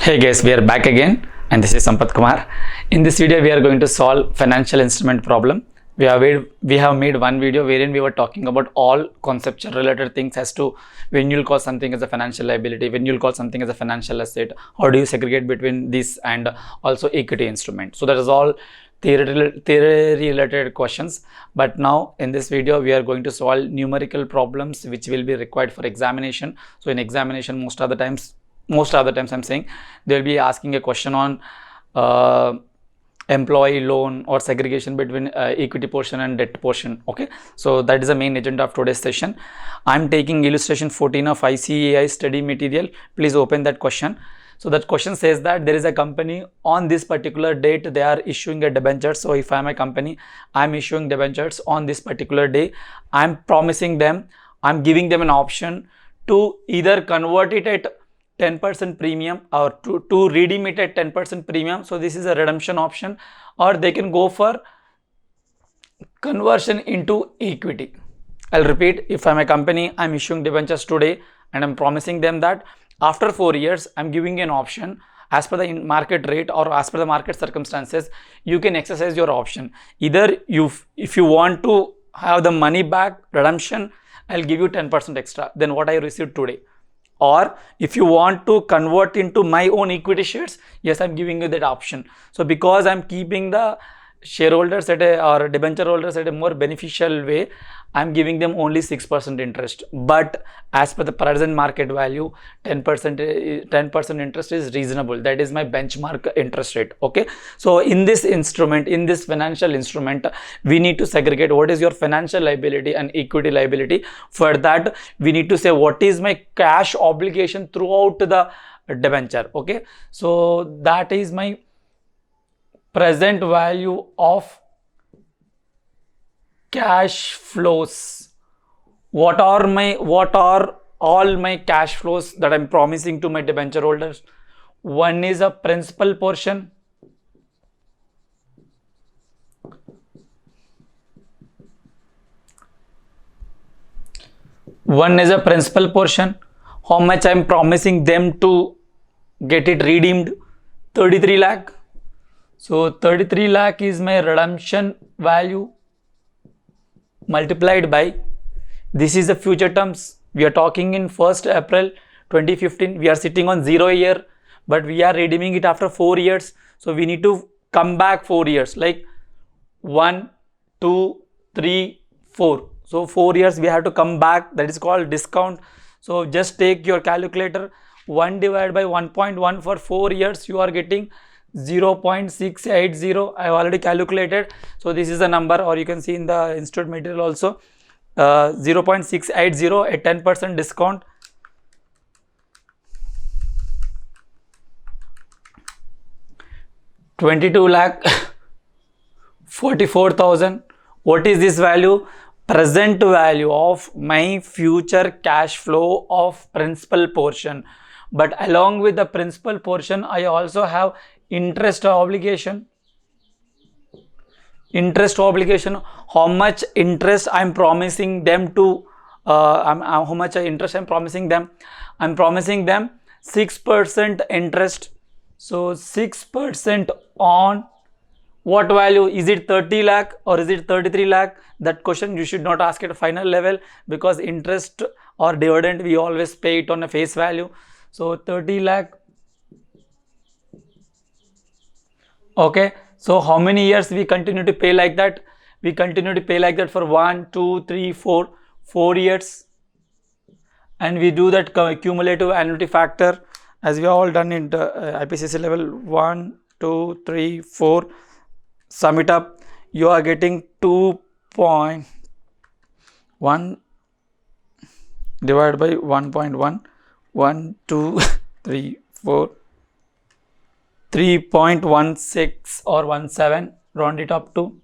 Hey guys, we are back again and this is Sampath Kumar. In this video, we are going to solve financial instrument problem. We have made one video wherein we were talking about all conceptual related things as to when you'll call something as a financial liability, when you'll call something as a financial asset, how do you segregate between this and also equity instrument. So that is all theory related questions. But now in this video, we are going to solve numerical problems which will be required for examination. So in examination, most of the times I'm saying they'll be asking a question on employee loan or segregation between equity portion and debt portion. Okay, so that is the main agenda of today's session. I'm taking illustration 14 of ICAI study material. Please open that question. So that question says that there is a company on this particular date, they are issuing a debenture. So if I'm a company, I'm issuing debentures on this particular day. I'm promising them, I'm giving them an option to either convert it at 10% premium or to redeem it at 10% premium. So this is a redemption option, or they can go for conversion into equity. I'll repeat, if I'm a company, I'm issuing debentures today and I'm promising them that after 4 years, I'm giving an option as per the market rate or as per the market circumstances, you can exercise your option. Either if you want to have the money back, redemption, I'll give you 10% extra than what I received today. Or if you want to convert into my own equity shares, yes, I'm giving you that option. So because I'm keeping the shareholders or debenture holders at a more beneficial way, I'm giving them only 6% interest. But as per the present market value, 10% interest is reasonable. That is my benchmark interest rate. Okay. So in this instrument, in this financial instrument, we need to segregate what is your financial liability and equity liability. For that, we need to say what is my cash obligation throughout the debenture. Okay. So that is my present value of cash flows. What are all my cash flows that I'm promising to my debenture holders? One is a principal portion. One is a principal portion. How much I'm promising them to get it redeemed? 33 lakh. So 33 lakh is my redemption value multiplied by, this is the future terms. We are talking in 1st April 2015. We are sitting on 0 year, but we are redeeming it after 4 years. So we need to come back 4 years, like 1, 2, 3, 4. So 4 years we have to come back. That is called discount. So just take your calculator. 1 divided by 1.1 for 4 years, you are getting 0.680. I have already calculated. So this is the number, or you can see in the institute material also, 0.680 at 10% discount. $22 lakh 44,000. What is this value? Present value of my future cash flow of principal portion. But along with the principal portion, I also have interest obligation. How much interest I'm promising them to how much interest I'm promising them? I'm promising them 6% interest. So 6% on what value? Is it 30 lakh or is it 33 lakh? That question you should not ask at a final level, because interest or dividend we always pay it on a face value. So 30 lakh. Okay, so how many years we continue to pay like that? We continue to pay like that for 1, 2, 3, 4 years, and we do that cumulative annuity factor as we have all done in the IPCC level. 1, 2, 3, 4. Sum it up. You are getting 2.1 divided by 1.1. 1, 2, 3, 4. 3.16 or 17, round it up to.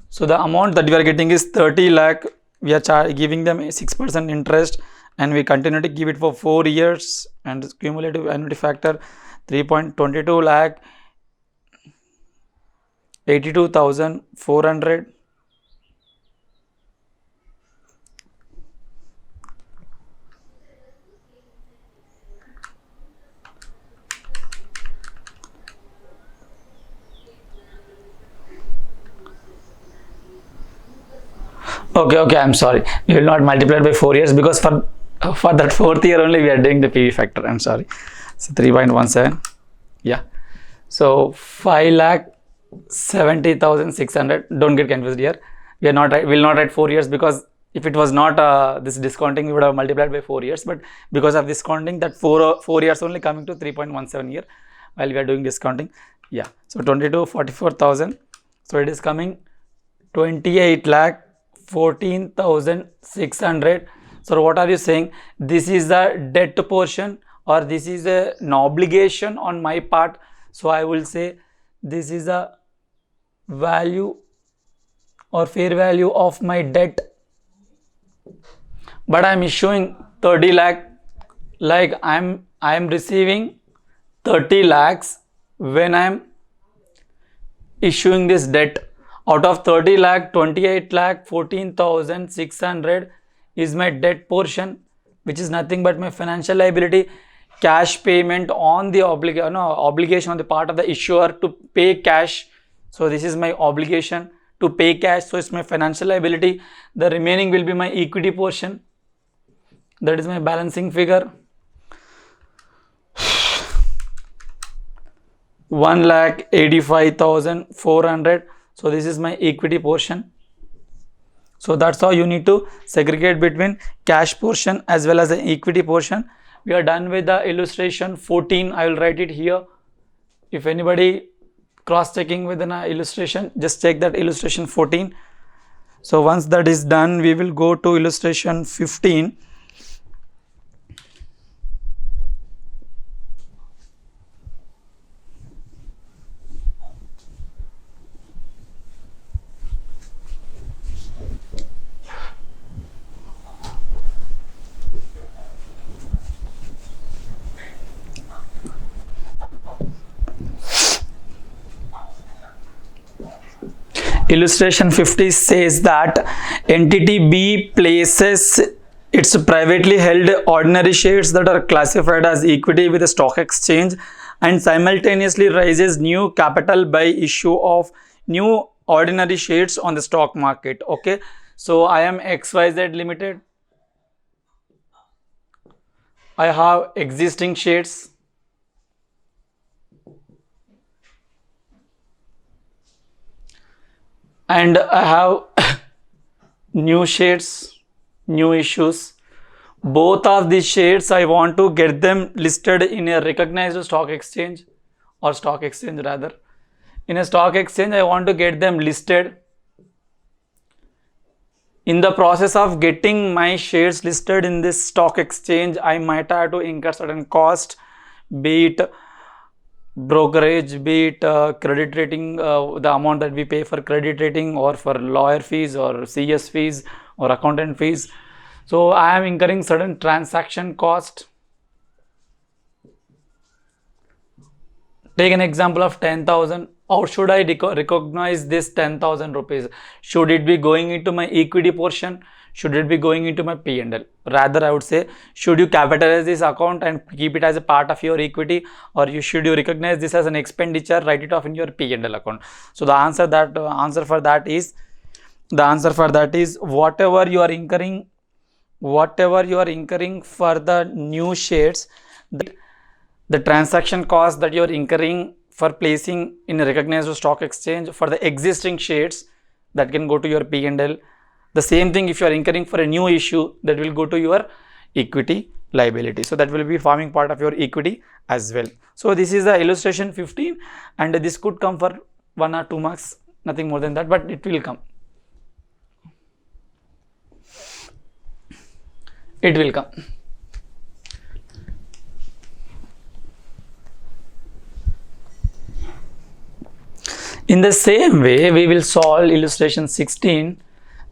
So the amount that we are getting is 30 lakh. We are giving them a 6% interest, and we continue to give it for 4 years, and cumulative annuity factor 3.22 lakh 82,400. Okay, I'm sorry. You will not multiply it by 4 years because for that fourth year only we are doing the PV factor. I'm sorry. So 3.17. Yeah. So 5,70,600. Don't get confused here. We are not will not write 4 years because if it was not this discounting, we would have multiplied by 4 years. But because of discounting, that 4 years only coming to 3.17 year while we are doing discounting. Yeah. So 44,000. So it is coming 28,14,600. So what are you saying? This is the debt portion or this is an obligation on my part. So I will say this is a value or fair value of my debt. But I am issuing 30 lakh, like I am receiving 30 lakhs when I am issuing this debt. Out of 30 lakh, 28 lakh 14,600 is my debt portion, which is nothing but my financial liability. Cash payment on the obligation on the part of the issuer to pay cash. So this is my obligation to pay cash. So it's my financial liability. The remaining will be my equity portion. That is my balancing figure. 1,85,400. So this is my equity portion. So that's how you need to segregate between cash portion as well as the equity portion. We are done with the illustration 14. I will write it here. If anybody cross-checking with an illustration, just check that illustration 14. So once that is done, we will go to illustration 15. Illustration 50 says that entity B places its privately held ordinary shares that are classified as equity with the stock exchange and simultaneously raises new capital by issue of new ordinary shares on the stock market. Okay, so I am XYZ Limited. I have existing shares. And I have new shares, new issues. Both of these shares I want to get them listed in a recognized stock exchange or stock exchange rather. In a stock exchange I want to get them listed. In the process of getting my shares listed in this stock exchange, I might have to incur certain cost, be it brokerage, be it credit rating, the amount that we pay for credit rating or for lawyer fees or CS fees or accountant fees. So I am incurring certain transaction cost. Take an example of 10,000. How should I recognize this 10,000 rupees? Should it be going into my equity portion? Should it be going into my P&L? Rather, I would say, should you capitalize this account and keep it as a part of your equity, or should you recognize this as an expenditure, write it off in your P&L account? So the answer for that is whatever you are incurring for the new shares, the transaction cost that you are incurring for placing in a recognized stock exchange for the existing shares, that can go to your P&L. The same thing if you are incurring for a new issue, that will go to your equity liability. So that will be forming part of your equity as well. So this is the illustration 15, and this could come for 1 or 2 marks, nothing more than that, but it will come. It will come. In the same way, we will solve illustration 16.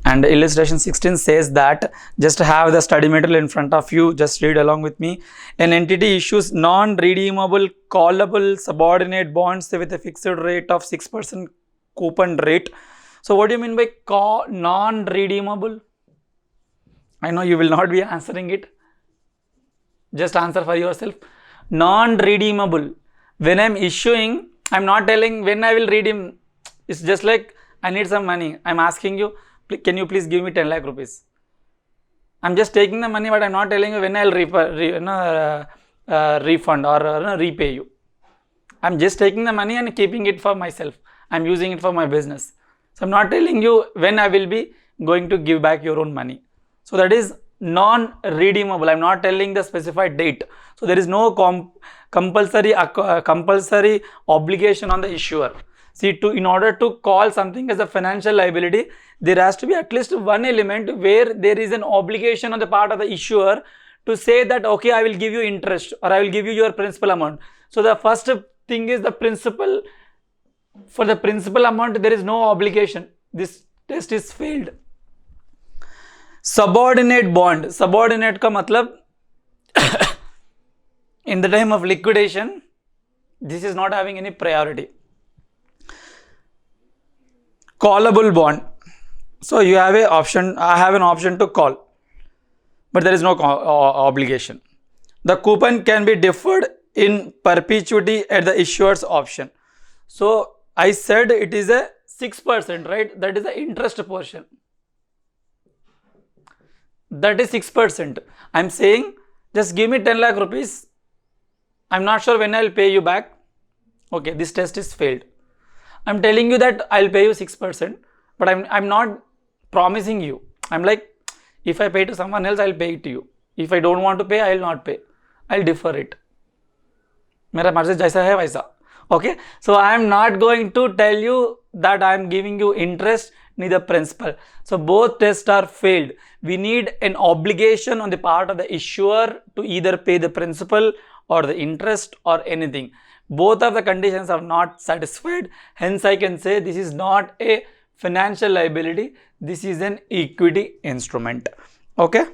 And illustration 16 says that, just have the study material in front of you, just read along with me. An entity issues non-redeemable callable subordinate bonds with a fixed rate of 6% coupon rate. So what do you mean by non-redeemable? I know you will not be answering it. Just answer for yourself. Non-redeemable. When I am issuing, I am not telling when I will redeem. It's just like I need some money. I am asking you, can you please give me 10 lakh rupees? I'm just taking the money, but I'm not telling you when I'll refund or repay you. I'm just taking the money and keeping it for myself. I'm using it for my business. So I'm not telling you when I will be going to give back your own money. So that is non-redeemable. I'm not telling the specified date. So there is no compulsory obligation on the issuer. See, in order to call something as a financial liability, there has to be at least one element where there is an obligation on the part of the issuer to say that, okay, I will give you interest or I will give you your principal amount. So the first thing is the principal. For the principal amount, there is no obligation. This test is failed. Subordinate bond. Subordinate ka matlab in the time of liquidation, this is not having any priority. Callable bond. So you have an option, I have an option to call, but there is no obligation. The coupon can be deferred in perpetuity at the issuer's option. So I said it is a 6%, right? That is the interest portion. That is 6%. I'm saying just give me 10 lakh rupees. I'm not sure when I'll pay you back. Okay, this test is failed. I'm telling you that I'll pay you 6%, but I'm not promising you. I'm like, if I pay to someone else, I'll pay it to you. If I don't want to pay, I'll not pay. I'll defer it. Mera marzi jaisa hai waisa. Okay, so I am not going to tell you that I am giving you interest, neither principal. So both tests are failed. We need an obligation on the part of the issuer to either pay the principal or the interest or anything. Both of the conditions are not satisfied. Hence, I can say this is not a financial liability. This is an equity instrument. Okay.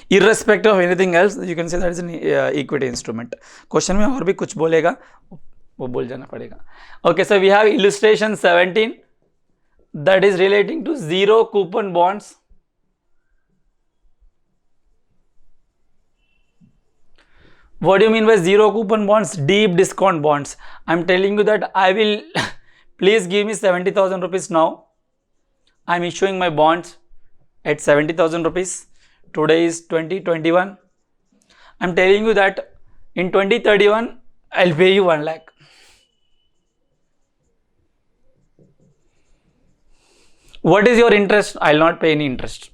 Irrespective of anything else, you can say that is an equity instrument. Question में और भी कुछ बोलेगा, वो बोल जाना पड़ेगा. Okay, so we have illustration 17 that is relating to zero coupon bonds. What do you mean by zero coupon bonds? Deep discount bonds. I'm telling you that I will please give me 70,000 rupees now. I'm issuing my bonds at 70,000 rupees. Today is 2021. I'm telling you that in 2031, I'll pay you 1 lakh. What is your interest? I'll not pay any interest.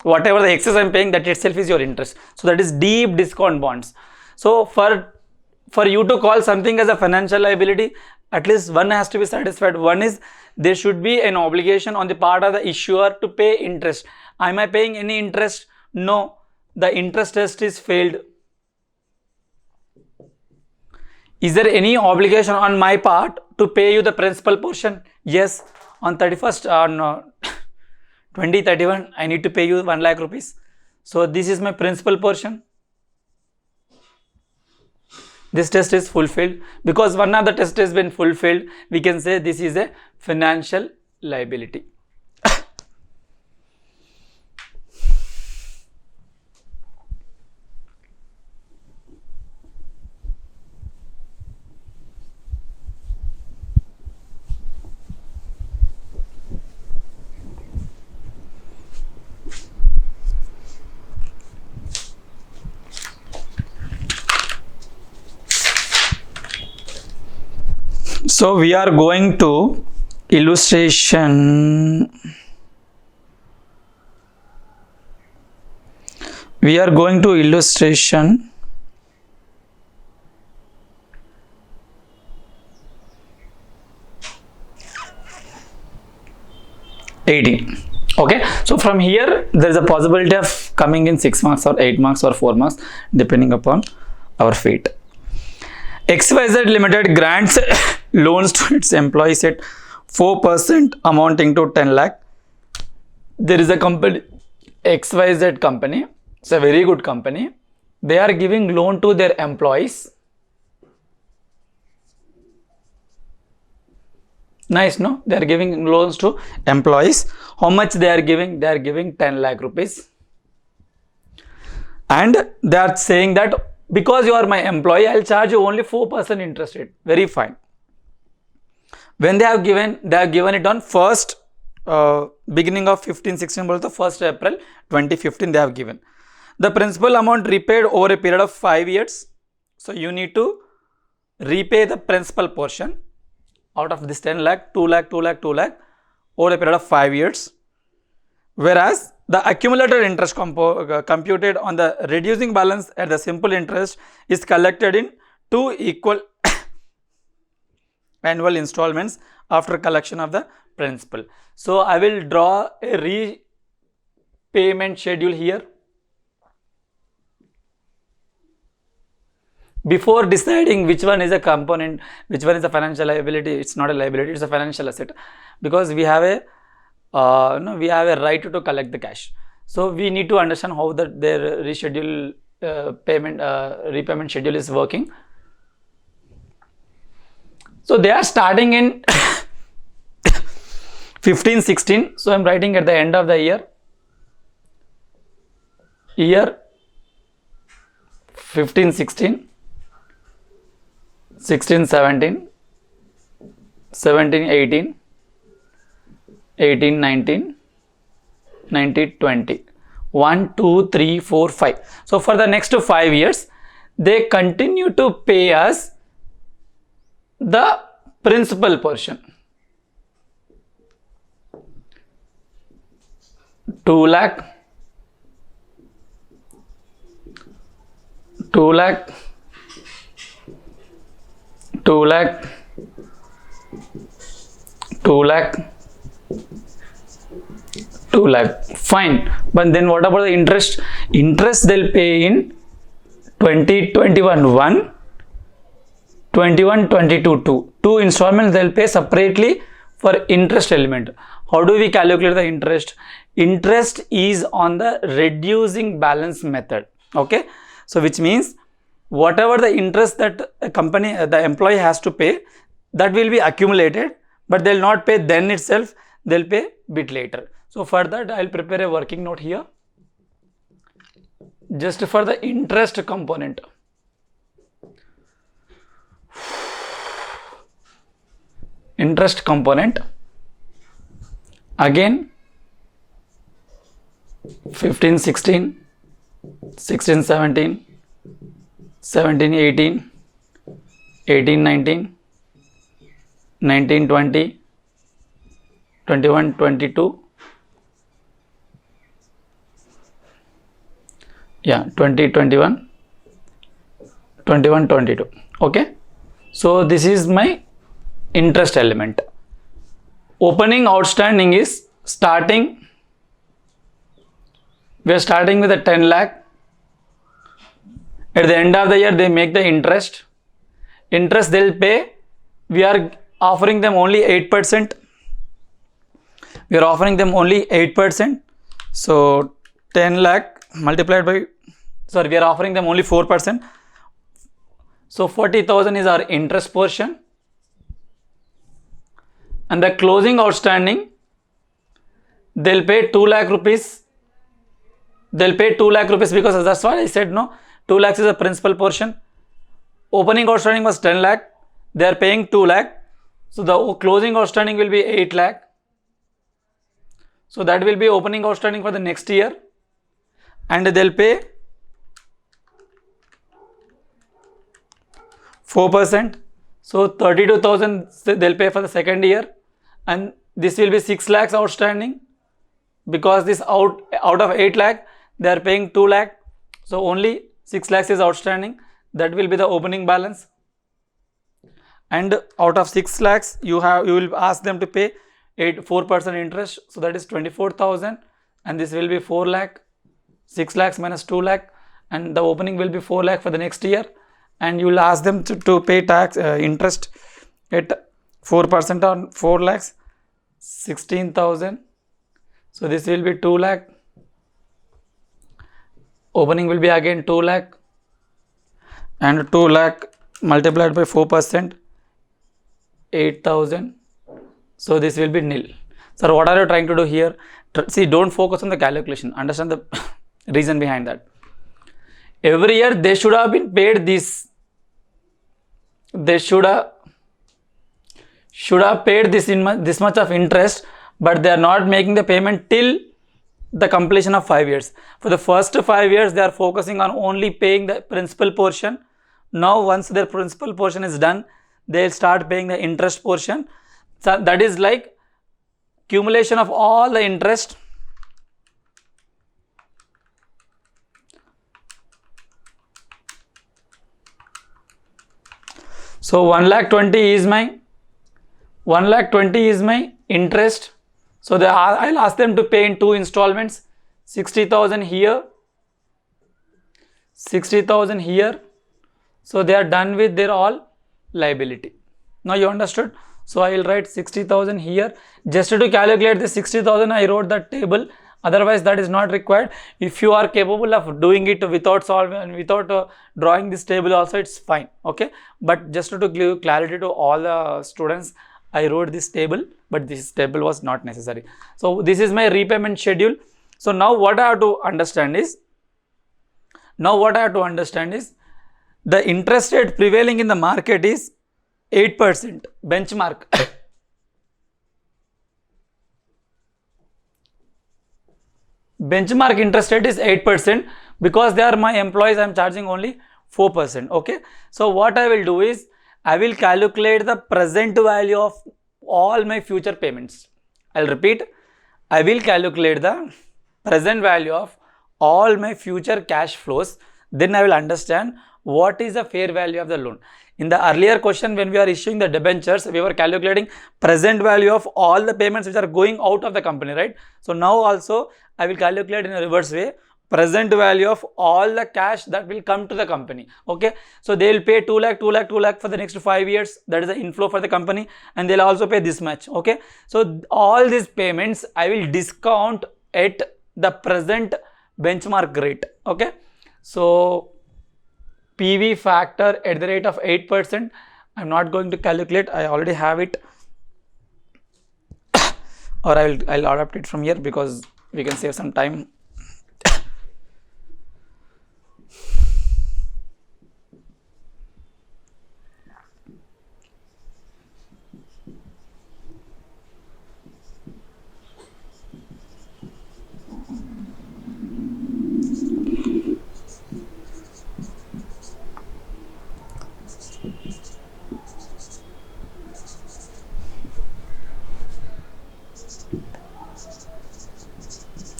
Whatever the excess I'm paying, that itself is your interest. So that is deep discount bonds. So for you to call something as a financial liability, at least one has to be satisfied. One is there should be an obligation on the part of the issuer to pay interest. Am I paying any interest? No. The interest test is failed. Is there any obligation on my part to pay you the principal portion? Yes. On 2031, I need to pay you 1 lakh rupees. So this is my principal portion. This test is fulfilled. Because one of the test has been fulfilled, we can say this is a financial liability. So we are going to illustration. We are going to illustration 18. Okay, so from here there is a possibility of coming in 6 marks or 8 marks or 4 marks depending upon our fate. XYZ Limited grants loans to its employees at 4% amounting to 10 lakh. There is a company, XYZ company. It's a very good company. They are giving loan to their employees. Nice, no? They are giving loans to employees. How much they are giving? They are giving 10 lakh rupees. And they are saying that because you are my employee, I'll charge you only 4% interest rate. Very fine. When they have given it on 1st beginning of 15-16 bolte 1st April 2015 they have given. The principal amount repaid over a period of 5 years. So you need to repay the principal portion out of this 10 lakh, 2 lakh, 2 lakh, 2 lakh over a period of 5 years. Whereas the accumulated interest computed on the reducing balance at the simple interest is collected in 2 equal annual installments after collection of the principal. So I will draw a repayment schedule here. Before deciding which one is a component, which one is a financial liability, it's not a liability, it's a financial asset, because we have a we have a right to collect the cash. So we need to understand how their reschedule repayment schedule is working. So they are starting in 15-16. So I'm writing at the end of the year 15-16, 16-17, 17-18, 18-19, 19-20, 1, 2, 3, 4, 5. So for the next 5 years, they continue to pay us the principal portion. 2 lakh, 2 lakh, 2 lakh, 2 lakh, 2 lakh. Fine. But then what about the interest? Interest they'll pay in 2021 1, 21-22 2. 2 installments they'll pay separately for interest element. How do we calculate the interest? Interest is on the reducing balance method. Okay. So which means whatever the interest that a company, the employee has to pay, that will be accumulated, but they'll not pay then itself, they'll pay bit later. So for that I'll prepare a working note here just for the interest component. Interest component again 15-16, 16-17, 17-18, 18-19, 19-20, 21-22, 20-21, 21-22. Okay. So this is my interest element. Opening outstanding is starting. We are starting with a 10 lakh. At the end of the year, they make the interest. Interest they'll pay. We are offering them only 8%. We are offering them only 8%. So 10 lakh multiplied by, sorry, we are offering them only 4%. So 40,000 is our interest portion. And the closing outstanding, they'll pay 2 lakh rupees. They'll pay 2 lakh rupees because that's what I said, no? 2 lakhs is a principal portion. Opening outstanding was 10 lakh. They are paying 2 lakh. So the closing outstanding will be 8 lakh. So that will be opening outstanding for the next year. And they'll pay 4%. So 32,000 they'll pay for the second year. And this will be 6 lakhs outstanding. Because this out of 8 lakh, they are paying 2 lakh. So only 6 lakhs is outstanding. That will be the opening balance. And out of 6 lakhs, you will ask them to pay 4% interest. So that is 24,000. And this will be 4 lakh. 6 lakhs minus 2 lakh. And the opening will be 4 lakh for the next year. And you will ask them to pay tax interest at 4% on 4 lakhs. 16,000. So this will be 2 lakh. Opening will be again 2 lakh. And 2 lakh multiplied by 4%. 8,000. So this will be nil. Sir, what are you trying to do here? See, don't focus on the calculation. Understand the reason behind that. Every year they should have been paid this. They should have paid this much of interest but they are not making the payment till the completion of 5 years. For the first 5 years, they are focusing on only paying the principal portion. Now, once their principal portion is done, they'll start paying the interest portion. So that is like accumulation of all the interest. So 1,20,000 is my interest. So I'll ask them to pay in 2 installments, 60,000 here, 60,000 here. So they are done with their all liability. Now you understood? So I will write 60,000 here. Just to calculate the 60,000, I wrote that table. Otherwise, that is not required. If you are capable of doing it without solving, without drawing this table also, it's fine. Okay. But just to give clarity to all the students, I wrote this table, but this table was not necessary. So this is my repayment schedule. So now what I have to understand is, the interest rate prevailing in the market is 8% benchmark. Benchmark interest rate is 8%. Because they are my employees, I am charging only 4%. Okay. So what I will do is, I will calculate the present value of all my future payments. I'll repeat. I will calculate the present value of all my future cash flows. Then I will understand what is the fair value of the loan. In the earlier question, when we are issuing the debentures, we were calculating present value of all the payments which are going out of the company, right? So now also I will calculate in a reverse way present value of all the cash that will come to the company. Okay. So they will pay 2 lakh for the next 5 years. That is the inflow for the company, and they'll also pay this much. Okay. So all these payments I will discount at the present benchmark rate. Okay. So PV factor at the rate of 8%. I'm not going to calculate. I already have it, or I'll adapt it from here because we can save some time.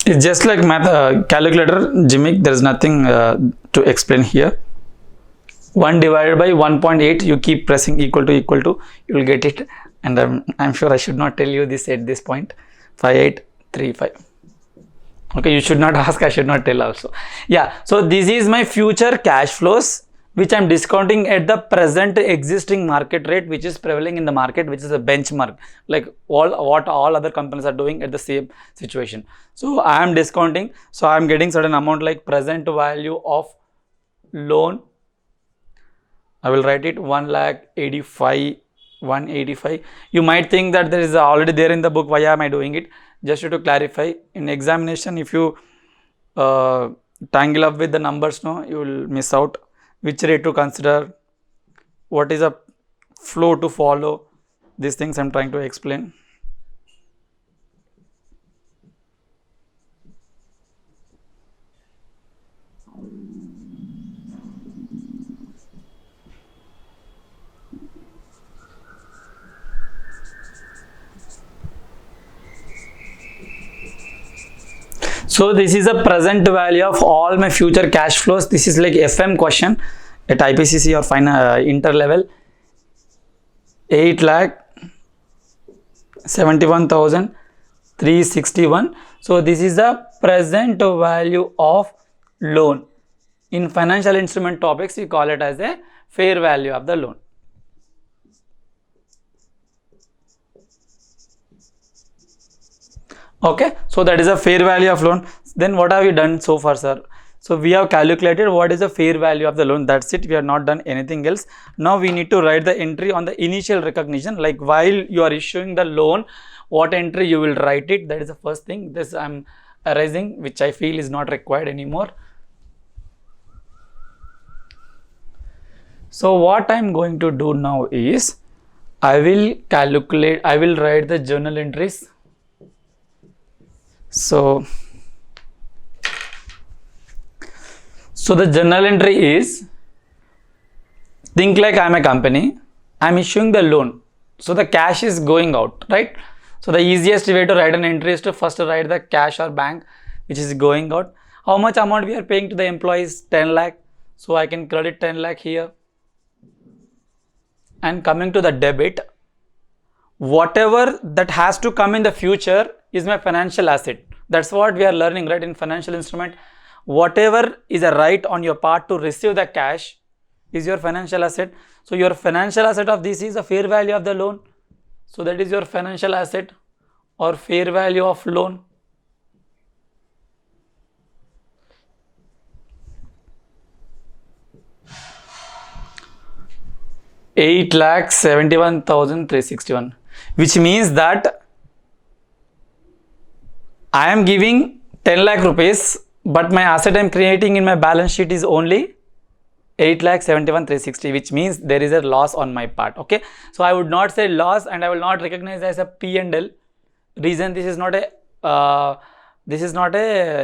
It's just like math calculator gimmick. There is nothing to explain here. 1 divided by 1.8, you keep pressing equal to, you will get it. And I'm sure I should not tell you this at this point. 5835. Okay, you should not ask, I should not tell also. Yeah, so this is my future cash flows, which I'm discounting at the present existing market rate, which is prevailing in the market, which is a benchmark, like what all other companies are doing at the same situation. So I am discounting. So I am getting certain amount like present value of loan. I will write it 1,85,185. You might think that there is already there in the book. Why am I doing it? Just to clarify, in examination, if you tangle up with the numbers, no, you will miss out. Which rate to consider, what is a flow to follow, these things I'm trying to explain. So this is the present value of all my future cash flows. This is like FM question at IPCC or final inter level. 8,71,361. So this is the present value of loan. In financial instrument topics, we call it as a fair value of the loan. Okay, so that is a fair value of loan. Then what have we done so far, sir? So we have calculated what is the fair value of the loan. That's it. We have not done anything else. Now we need to write the entry on the initial recognition. Like while you are issuing the loan, what entry you will write it. That is the first thing. This I'm erasing, which I feel is not required anymore. So what I'm going to do now is I will write the journal entries. So the journal entry is, think like I'm a company, I'm issuing the loan, so the cash is going out, right? So the easiest way to write an entry is to first write the cash or bank which is going out. How much amount we are paying to the employees? 10 lakh. So I can credit 10 lakh here. And coming to the debit, whatever that has to come in the future is my financial asset. That's what we are learning, right, in financial instrument. Whatever is a right on your part to receive the cash is your financial asset. So your financial asset of this is the fair value of the loan. So that is your financial asset or fair value of loan. $8,71,361, which means that I am giving 10 lakh rupees, but my asset I am creating in my balance sheet is only 8,71,360, which means there is a loss on my part. Okay, so I would not say loss, and I will not recognize as a P&L. Reason, this is not a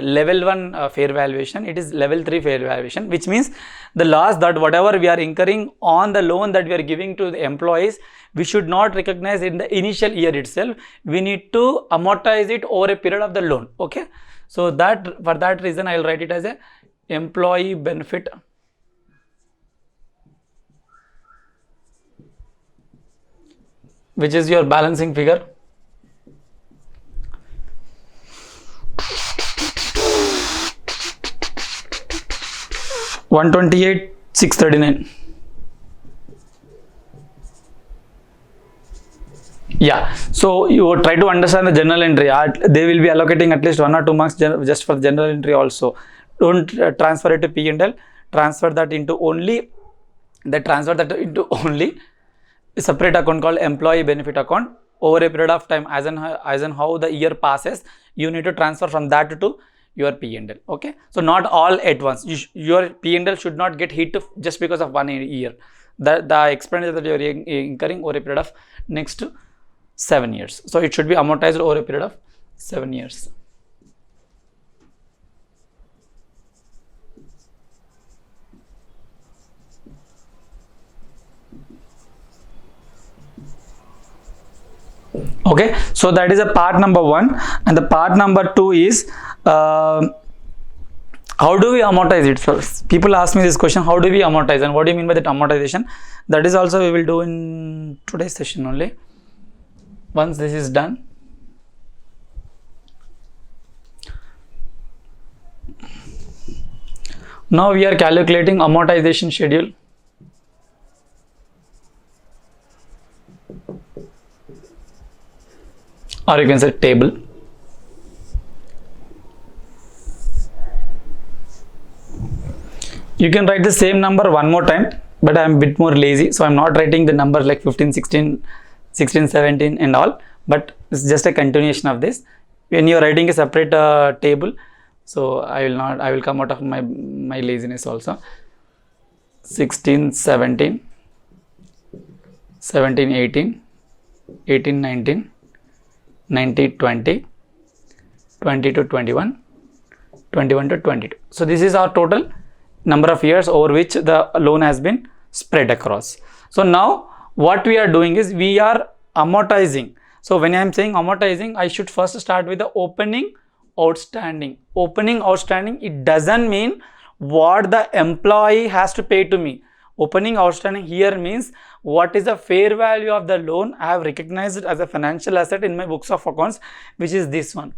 level 1 fair valuation, it is level 3 fair valuation, which means the loss that whatever we are incurring on the loan that we are giving to the employees, we should not recognize in the initial year itself. We need to amortize it over a period of the loan. Okay, so that, for that reason, I will write it as a employee benefit which is your balancing figure. $128,639. Yeah, so you try to understand the journal entry. They will be allocating at least 1 or 2 marks just for the journal entry also. Don't transfer it to P&L. Transfer that into only a separate account called employee benefit account. Over a period of time, as in how the year passes, you need to transfer from that to your P&L. Okay, so not all at once. Your P&L should not get hit just because of 1 year. The expenditure that you are incurring over a period of next 7 years. So it should be amortized over a period of 7 years. Okay, so that is a part number 1, and the part number 2 is how do we amortize it? So people ask me this question, how do we amortize, and what do you mean by that amortization? That is also we will do in today's session only, once this is done. Now we are calculating amortization schedule. Or you can say table. You can write the same number one more time, but I am a bit more lazy, so I am not writing the number like 15, 16, 16, 17 and all, but it's just a continuation of this. When you are writing a separate table, so I will come out of my laziness also. 16, 17, 17, 18, 18, 19, 19, 20, 20 to 21, 21 to 22. So this is our total number of years over which the loan has been spread across. So now what we are doing is we are amortizing. So when I am saying amortizing, I should first start with the opening outstanding. Opening outstanding, it doesn't mean what the employee has to pay to me. Opening outstanding here means what is the fair value of the loan I have recognized it as a financial asset in my books of accounts, which is this one,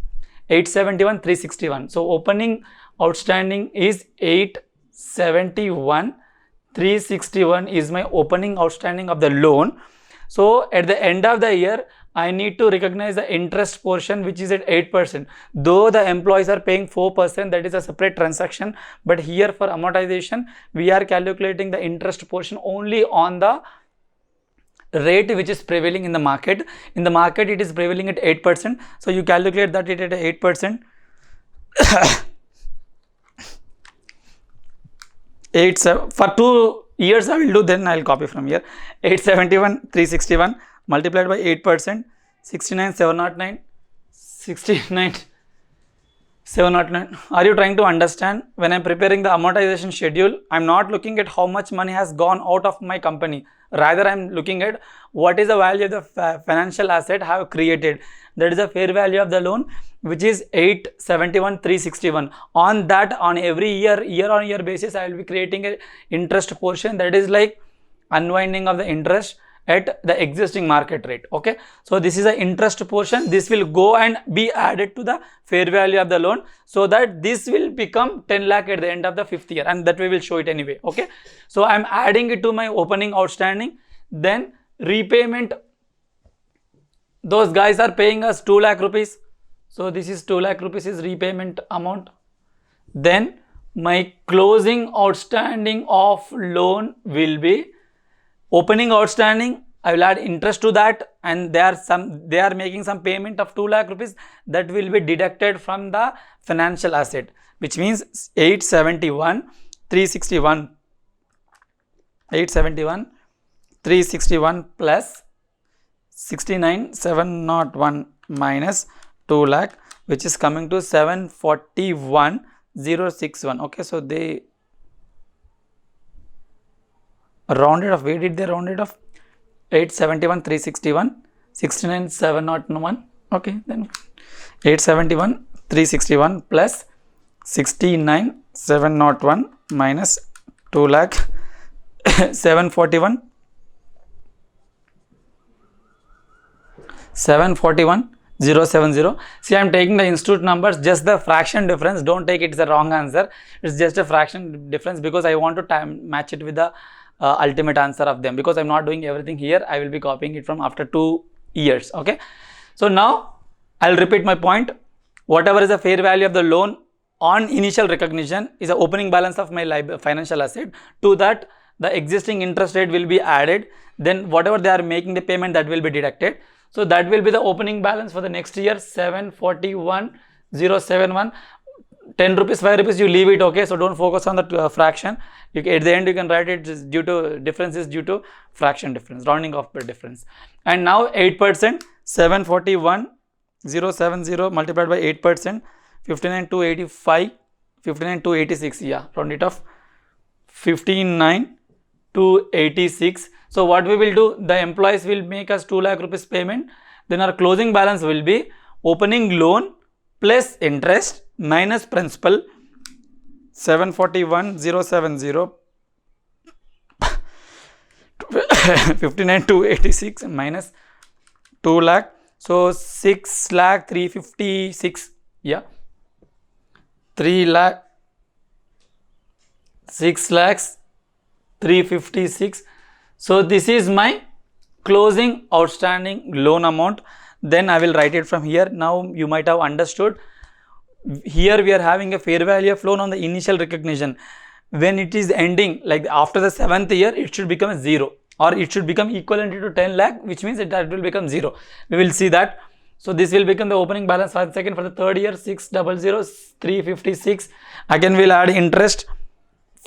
871,361. So opening outstanding is 871,361 is my opening outstanding of the loan. So at the end of the year, I need to recognize the interest portion, which is at 8%. Though the employees are paying 4%, that is a separate transaction. But here for amortization, we are calculating the interest portion only on the rate which is prevailing in the market. In the market, it is prevailing at 8%. So you calculate that it at 8%. 87 for 2 years I will do, then I will copy from here. 871,361 multiplied by 8%, 69,709, 69, 709. Are you trying to understand? When I'm preparing the amortization schedule, I'm not looking at how much money has gone out of my company. Rather, I'm looking at what is the value of the financial asset I have created. That is the fair value of the loan, which is 871,361. On that, on every year on year basis, I will be creating a interest portion, that is like unwinding of the interest at the existing market rate. Okay, so this is the interest portion. This will go and be added to the fair value of the loan, so that this will become 10 lakh at the end of the 5th year, and that we will show it anyway. Okay, so I'm adding it to my opening outstanding. Then repayment, those guys are paying us 2 lakh rupees, so this is 2 lakh rupees is repayment amount. Then my closing outstanding of loan will be opening outstanding. I will add interest to that, and they are making some payment of 2 lakh rupees, that will be deducted from the financial asset, which means 871,361 plus 69,701 minus 2 lakh, which is coming to 741,061. Okay, so they rounded off. Where did they round it off? 871,361, 69,701. Okay, then 871,361 plus 69,701 minus 2 lakh 741,070. See, I am taking the institute numbers, just the fraction difference. Don't take it as a wrong answer. It's just a fraction difference, because I want to match it with the ultimate answer of them, because I'm not doing everything here. I will be copying it from after 2 years. Okay, so now I'll repeat my point. Whatever is the fair value of the loan on initial recognition is the opening balance of my financial asset. To that, the existing interest rate will be added. Then whatever they are making the payment, that will be deducted. So that will be the opening balance for the next year, 741,071. 10 rupees, 5 rupees, you leave it. Okay, so don't focus on the fraction. At the end you can write it due to differences, due to fraction difference, rounding off per difference. And now 8%, 741,070 multiplied by 8%, 59,285, 59,286. Yeah, round it off, 59,286. So what we will do, the employees will make us 2 lakh rupees payment. Then our closing balance will be opening loan plus interest minus principal, 741,070 59,286 minus 2 lakh, so 6 lakh 356. Yeah, 3 lakh 6 lakhs 356. So this is my closing outstanding loan amount. Then I will write it from here. Now you might have understood. Here we are having a fair value of loan on the initial recognition. When it is ending, like after the 7th year, it should become a 0, or it should become equivalent to 10 lakh, which means that will become 0. We will see that. So this will become the opening balance for the second. For the third year, 600, 356. Again we'll add interest,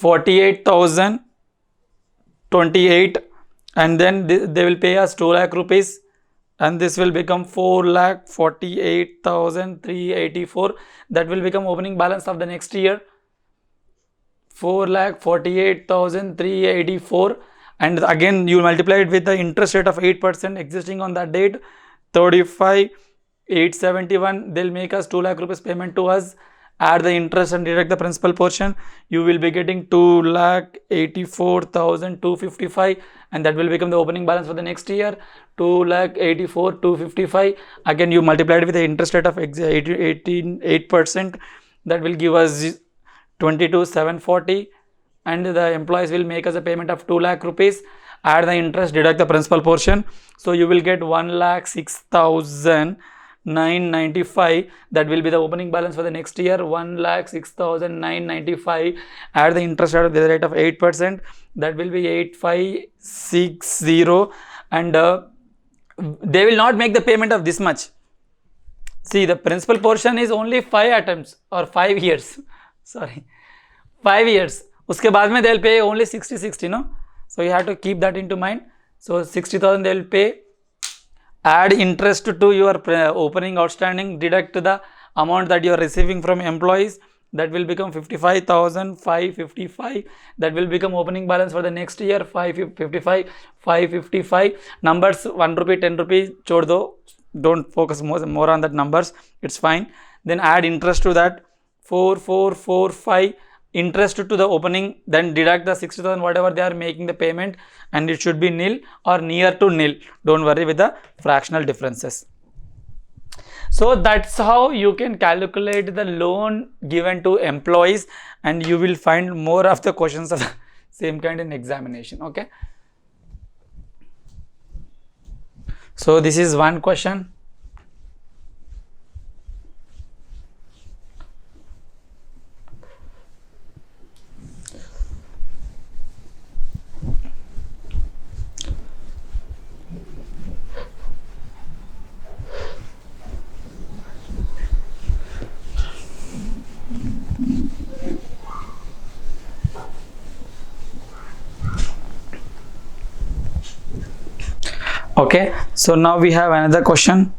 48,028, and then they will pay us 2 lakh rupees, and this will become 4,48,384. That will become opening balance of the next year, 4,48,384. And again you multiply it with the interest rate of 8% existing on that date, 35,871. They'll make us 2 lakh rupees payment to us. Add the interest and deduct the principal portion. You will be getting 2,84,255, and that will become the opening balance for the next year, 2,84,255. Again you multiply it with the interest rate of 8%. That will give us 22,740, and the employees will make us a payment of 2 lakh rupees. Add the interest, deduct the principal portion, so you will get 1,06,995. That will be the opening balance for the next year, 1,06,995. Add the interest at the rate of 8%, that will be 8,560, and they will not make the payment of this much. See, the principal portion is only 5 attempts or 5 years. Sorry, 5 years. Uske baad mein they'll pay only 60, no? So you have to keep that into mind. So 60,000 they'll pay. Add interest to your opening outstanding, deduct the amount that you are receiving from employees, that will become 55,555. That will become opening balance for the next year, 555, 555. Numbers 1 rupee, 10 rupees, chod do. Don't focus more on that numbers. It's fine. Then add interest to that, 4445. Interest to the opening, then deduct the 60,000 whatever they are making the payment, and it should be nil or near to nil. Don't worry with the fractional differences. So that's how you can calculate the loan given to employees, and you will find more of the questions of the same kind in examination. Okay. So this is one question. Okay, so now we have another question,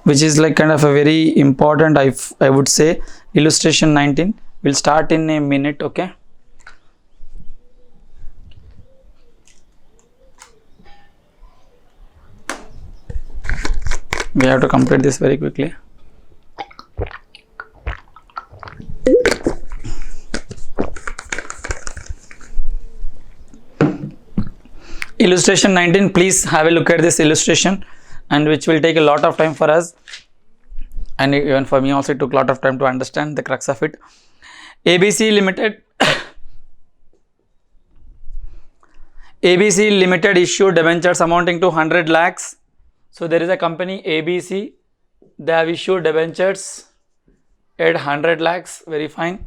which is like kind of a very important, I would say, illustration 19. We'll start in a minute. Okay. We have to complete this very quickly. Illustration 19, please have a look at this illustration, and which will take a lot of time for us, and even for me also it took a lot of time to understand the crux of it. ABC Limited ABC Limited issued debentures amounting to 100 lakhs. So there is a company ABC, they have issued debentures at 100 lakhs, very fine.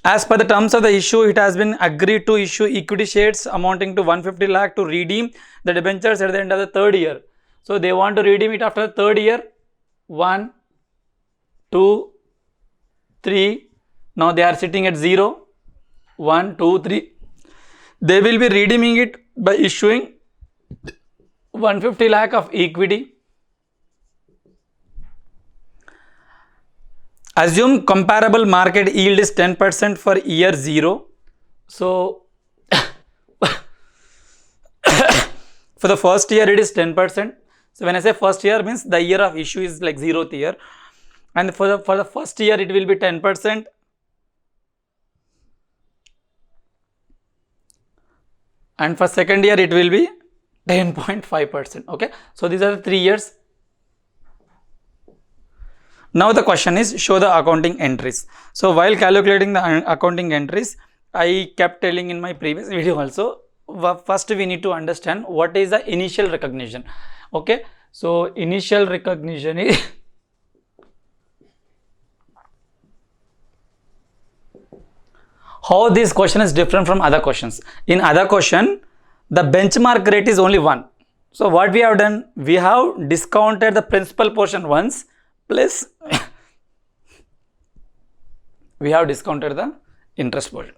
As per the terms of the issue, it has been agreed to issue equity shares amounting to 150 lakh to redeem the debentures at the end of the third year. So they want to redeem it after the third year. 1, 2, 3. Now they are sitting at 0. 1, 2, 3. They will be redeeming it by issuing 150 lakh of equity. Assume comparable market yield is 10% for year 0. So for the first year it is 10%. So when I say first year, means the year of issue is like 0th year, and for the first year it will be 10%. And for second year it will be 10.5%. Okay. So these are the 3 years. Now the question is, show the accounting entries. So while calculating the accounting entries, I kept telling in my previous video also, first we need to understand what is the initial recognition. Okay. So initial recognition is how this question is different from other questions. In other question, the benchmark rate is only 1. So what we have done, we have discounted the principal portion once, plus we have discounted the interest portion.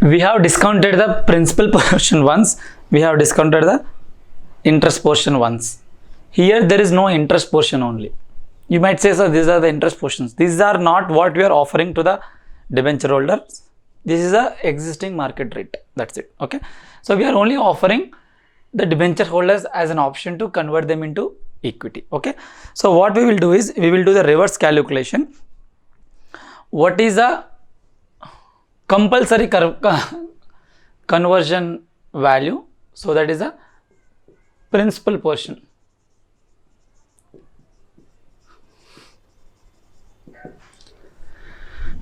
We have discounted the principal portion once, we have discounted the interest portion once. Here there is no interest portion only. You might say, sir, these are the interest portions. These are not what we are offering to the debenture holders. This is the existing market rate. That's it. Okay. So we are only offering the debenture holders as an option to convert them into equity. Okay. So what we will do is, we will do the reverse calculation. What is the compulsory conversion value? So that is the principal portion.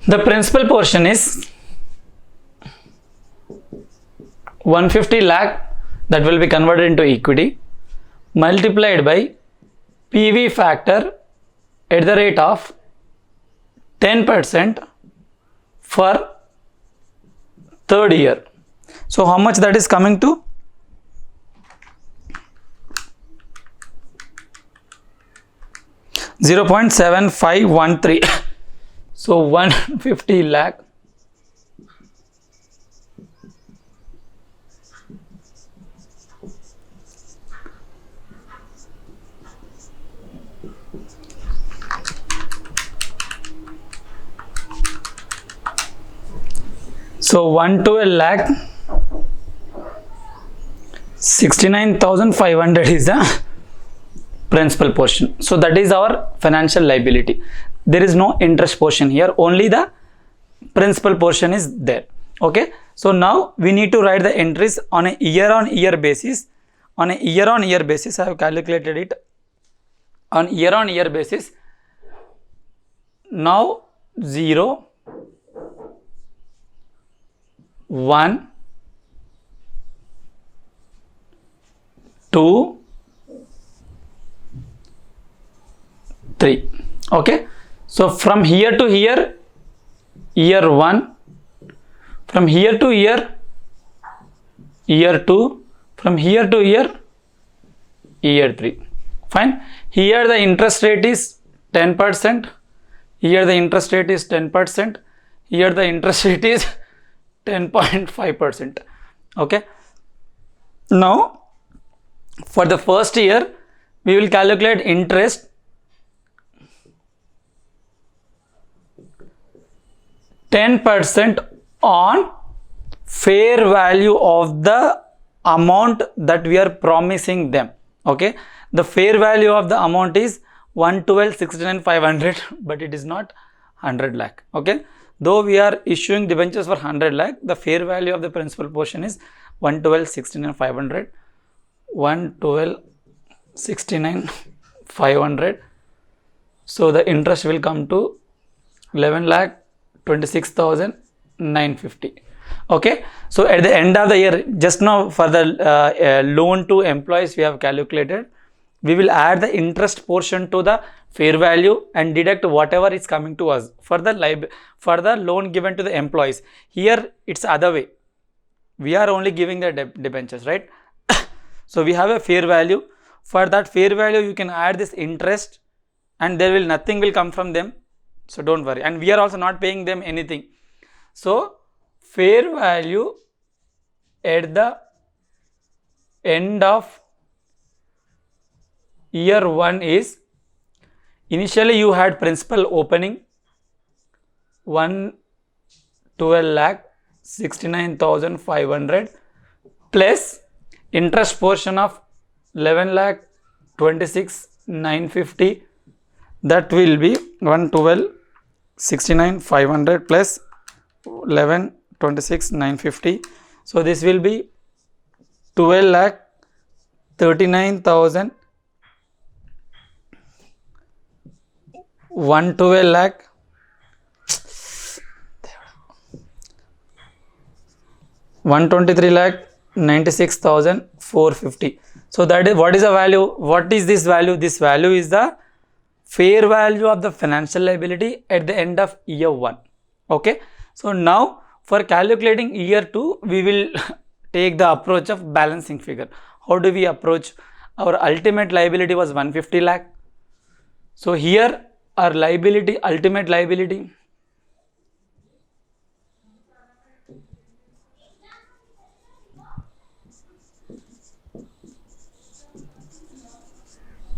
The principal portion is 150 lakh, that will be converted into equity, multiplied by PV factor at the rate of 10% for third year. So how much that is coming to? $0.7513. So 150 lakh So 112 lakh 69,500 is the principal portion. So that is our financial liability. There is no interest portion here, only the principal portion is there. Okay, so now we need to write the entries on a year-on-year basis. On a year-on-year basis, I have calculated it on year-on-year basis. Now 0, 1, 2, 3. Okay, so from here to here, year 1, from here to here, year 2, from here to here, year 3. Fine. Here the interest rate is 10%. Here the interest rate is 10%. Here the interest rate is 10.5%. Okay. Now, for the first year, we will calculate interest 10% on fair value of the amount that we are promising them. Okay, the fair value of the amount is 112,69,500, but it is not 100 lakh. Okay, though we are issuing debentures for 100 lakh, the fair value of the principal portion is 112,69,500. 112,69,500. So the interest will come to 11,26,950. Okay, so at the end of the year, just now for the loan to employees we have calculated, we will add the interest portion to the fair value and deduct whatever is coming to us for the loan given to the employees. Here it's other way, we are only giving the debentures, right? So we have a fair value. For that fair value you can add this interest and nothing will come from them, so don't worry, and we are also not paying them anything. So fair value at the end of year 1 is, initially you had principal opening 112,69,500 plus interest portion of 11,26,950, that will be 112,69,500 plus 11,26,950. So this will be 12,39,000, 112 lakh 123 lakh 96,450. So that is, what is the value? What is this value? This value is the fair value of the financial liability at the end of year 1. Okay, so now for calculating year 2, we will take the approach of balancing figure. How do we approach? Our ultimate liability was 150 lakh. So here our liability, ultimate liability,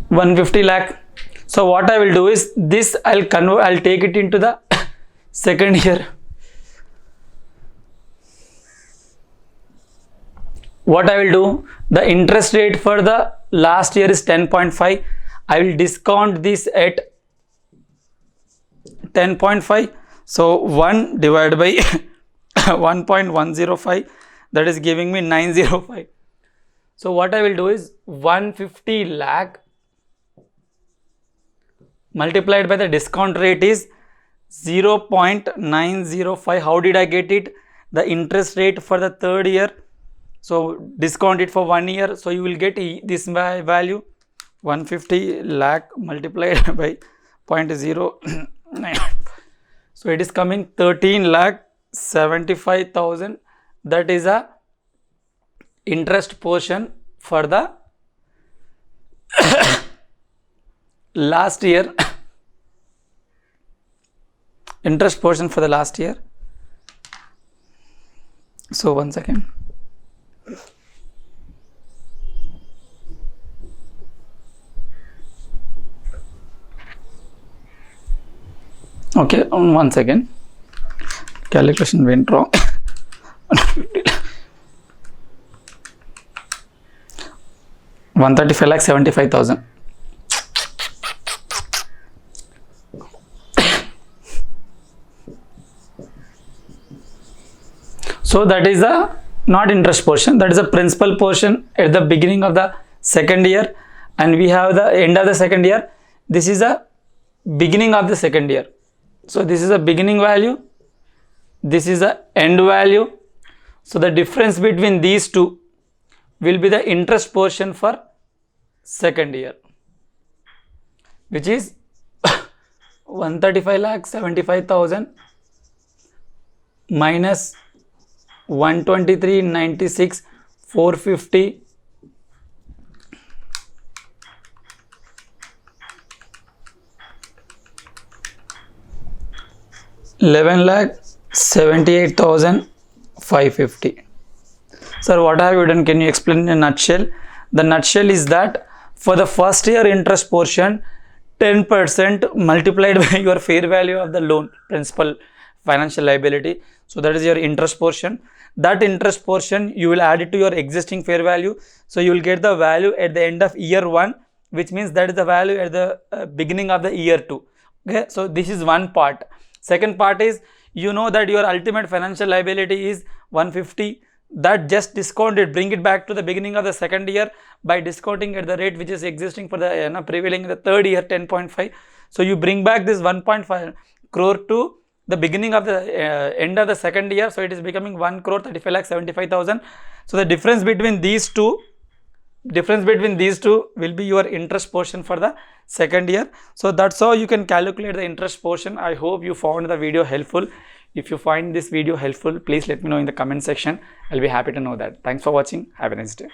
$150 lakh. So what I will do is this, I'll take it into the second year. What I will do, the interest rate for the last year is 10.5. I will discount this at 10.5. So 1 divided by 1.105, that is giving me 905. So what I will do is 150 lakh multiplied by the discount rate is 0.905. How did I get it? The interest rate for the third year, so discount it for 1 year, so you will get this value, 150 lakh multiplied by 0.09. So it is coming 13 lakh 75,000, that is a interest portion for the last year. Interest portion for the last year. So 1 second. Okay, 1 second. Calculation went wrong. 135,75,000. So that is the not interest portion, that is the principal portion at the beginning of the second year, and we have the end of the second year. This is the beginning of the second year. So this is the beginning value, this is the end value. So the difference between these two will be the interest portion for second year, which is 135,75,000 minus 123,96,450 11,78,550. Sir, what have you done? Can you explain in a nutshell? The nutshell is that for the first year interest portion, 10% multiplied by your fair value of the loan, principal, financial liability. So that is your interest portion. That interest portion you will add it to your existing fair value. So you will get the value at the end of year 1, which means that is the value at the beginning of the year 2. Okay, so this is one part. Second part is, you know that your ultimate financial liability is 150. That just discounted, bring it back to the beginning of the second year by discounting at the rate which is existing for the prevailing in the third year, 10.5. So you bring back this 1.5 crore to the beginning of the end of the second year. So it is becoming 1,35,75,000. So the difference between these two will be your interest portion for the second year. So that's how you can calculate the interest portion. I hope you found the video helpful. If you find this video helpful, please let me know in the comment section. I'll be happy to know that. Thanks for watching. Have a nice day.